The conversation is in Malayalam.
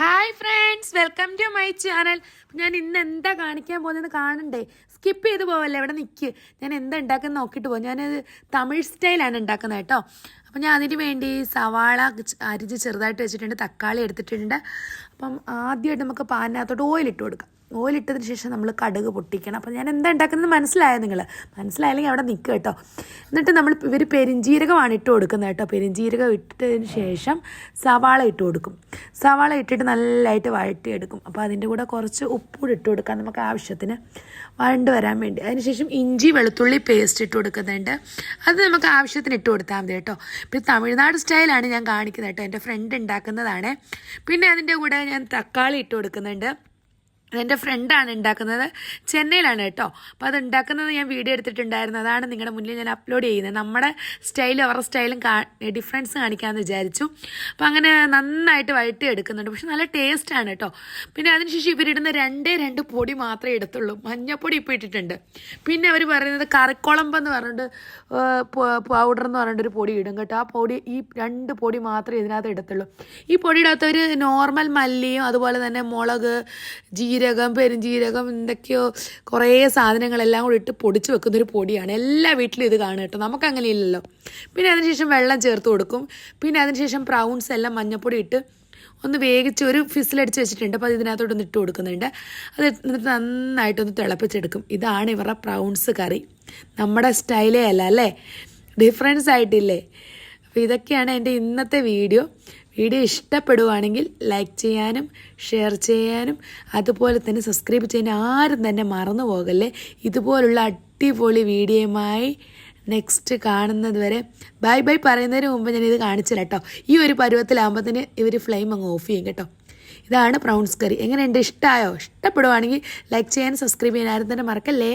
Hi friends, welcome to my channel. ഞാൻ ഇന്ന് എന്താ കാണിക്കാൻ പോകുന്നതെന്ന് കാണണ്ടേ? സ്കിപ്പ് ചെയ്ത് പോവല്ലേ, ഇവിടെ നിൽക്ക്. ഞാൻ എന്താ ഉണ്ടാക്കുന്നത് നോക്കിയിട്ട് പോകും. ഞാനത് തമിഴ് സ്റ്റൈലാണ് ഉണ്ടാക്കുന്നത് കേട്ടോ. അപ്പം ഞാൻ അതിന് വേണ്ടി സവാള അരിഞ്ഞ് ചെറുതായിട്ട് വെച്ചിട്ടുണ്ട്, തക്കാളി എടുത്തിട്ടുണ്ട്. അപ്പം ആദ്യമായിട്ട് നമുക്ക് പാനിനകത്തോട്ട് ഓയിലിട്ട് കൊടുക്കാം. ഓയിലിട്ടതിന് ശേഷം നമ്മൾ കടുക് പൊട്ടിക്കണം. അപ്പം ഞാൻ എന്താ ഉണ്ടാക്കുന്നത് മനസ്സിലായോ? നിങ്ങൾ മനസ്സിലായില്ലെങ്കിൽ അവിടെ നിൽക്കുക കേട്ടോ. എന്നിട്ട് ഇവർ പെരിഞ്ജീരകമാണ് ഇട്ട് കൊടുക്കുന്നത് കേട്ടോ. പെരിഞ്ജീരകം ഇട്ടതിന് ശേഷം സവാള ഇട്ട് കൊടുക്കും. സവാള ഇട്ടിട്ട് നല്ലതായിട്ട് വഴറ്റിയെടുക്കും. അപ്പോൾ അതിൻ്റെ കൂടെ കുറച്ച് ഉപ്പൂടി ഇട്ട് കൊടുക്കാം, നമുക്ക് ആവശ്യത്തിന് വഴണ്ട് വരാൻ വേണ്ടി. അതിനുശേഷം ഇഞ്ചി വെളുത്തുള്ളി പേസ്റ്റ് ഇട്ട് കൊടുക്കുന്നുണ്ട്. അത് നമുക്ക് ആവശ്യത്തിന് ഇട്ട് കൊടുത്താൽ മതി കേട്ടോ. പിന്നെ തമിഴ്നാട് സ്റ്റൈലാണ് ഞാൻ കാണിക്കുന്നത് കേട്ടോ. എൻ്റെ ഫ്രണ്ട് ഉണ്ടാക്കുന്നതാണ്. പിന്നെ അതിൻ്റെ കൂടെ ഞാൻ തക്കാളി ഇട്ട് കൊടുക്കുന്നുണ്ട്. അതെൻ്റെ ഫ്രണ്ടാണ് ഉണ്ടാക്കുന്നത്, ചെന്നൈയിലാണ് കേട്ടോ. അപ്പോൾ അത് ഉണ്ടാക്കുന്നത് ഞാൻ വീഡിയോ എടുത്തിട്ടുണ്ടായിരുന്നു, അതാണ് നിങ്ങളുടെ മുന്നിൽ ഞാൻ അപ്ലോഡ് ചെയ്യുന്നത്. നമ്മുടെ സ്റ്റൈലും അവരുടെ സ്റ്റൈലും ഡിഫറൻസ് കാണിക്കാമെന്ന് വിചാരിച്ചു. അപ്പോൾ അങ്ങനെ നന്നായിട്ട് വഴറ്റി എടുക്കുന്നുണ്ട്, പക്ഷെ നല്ല ടേസ്റ്റാണ് കേട്ടോ. പിന്നെ അതിനുശേഷം ഇവരിടുന്ന രണ്ട് പൊടി മാത്രമേ ഇടത്തുള്ളൂ. മഞ്ഞപ്പൊടി ഇപ്പോൾ ഇട്ടിട്ടുണ്ട്. പിന്നെ അവർ പറയുന്നത് കറിക്കുളമ്പെന്ന് പറഞ്ഞിട്ട് പൗഡർ എന്ന് പറഞ്ഞിട്ടൊരു പൊടി ഇടും കേട്ടോ. ആ പൊടി, ഈ 2 പൊടി മാത്രമേ ഇതിനകത്ത് ഇടത്തുള്ളൂ. ഈ പൊടിയുടെ അകത്ത് ഒരു നോർമൽ മല്ലിയും അതുപോലെ തന്നെ മുളക്, ജീരകം, പെരുംജീരകം, എന്തൊക്കെയോ കുറേ സാധനങ്ങളെല്ലാം കൂടി ഇട്ട് പൊടിച്ച് വെക്കുന്നൊരു പൊടിയാണ്. എല്ലാ വീട്ടിലും ഇത് കാണും കേട്ടോ, നമുക്കങ്ങനെ ഇല്ലല്ലോ. പിന്നെ അതിനുശേഷം വെള്ളം ചേർത്ത് കൊടുക്കും. പിന്നെ അതിനുശേഷം പ്രൗൺസ് എല്ലാം മഞ്ഞപ്പൊടി ഇട്ട് ഒന്ന് വേവിച്ച് ഒരു ഫിസിലടിച്ച് വെച്ചിട്ടുണ്ട്. അപ്പോൾ അത് ഇതിനകത്തോട്ടൊന്ന് ഇട്ട് കൊടുക്കുന്നുണ്ട്. അത് എന്നിട്ട് നന്നായിട്ടൊന്ന് തിളപ്പിച്ചെടുക്കും. ഇതാണ് ഇവരുടെ പ്രൗൺസ് കറി. നമ്മുടെ സ്റ്റൈലേ അല്ല അല്ലേ, ഡിഫറൻസ് ആയിട്ടില്ലേ? അപ്പോൾ ഇതൊക്കെയാണ് എൻ്റെ ഇന്നത്തെ വീഡിയോ ഇഷ്ടപ്പെടുവാണെങ്കിൽ ലൈക്ക് ചെയ്യാനും ഷെയർ ചെയ്യാനും അതുപോലെ തന്നെ സബ്സ്ക്രൈബ് ചെയ്യാൻ ആരും തന്നെ മറന്നു പോകല്ലേ. ഇതുപോലുള്ള അടിപൊളി വീഡിയോയുമായി നെക്സ്റ്റ് കാണുന്നത് വരെ ബൈ ബൈ പറയുന്നതിന് മുമ്പ് ഞാനിത് കാണിച്ചില്ല കേട്ടോ. ഈ ഒരു പരുവത്തിലാകുമ്പോഴത്തേന് ഇവർ ഫ്ലെയിം അങ്ങ് ഓഫ് ചെയ്യും കേട്ടോ. ഇതാണ് പ്രൗൺസ് കറി. എങ്ങനെയുണ്ട്? ഇഷ്ടമായോ? ഇഷ്ടപ്പെടുവാണെങ്കിൽ ലൈക്ക് ചെയ്യാനും സബ്സ്ക്രൈബ് ചെയ്യാൻ ആരും തന്നെ മറക്കല്ലേ.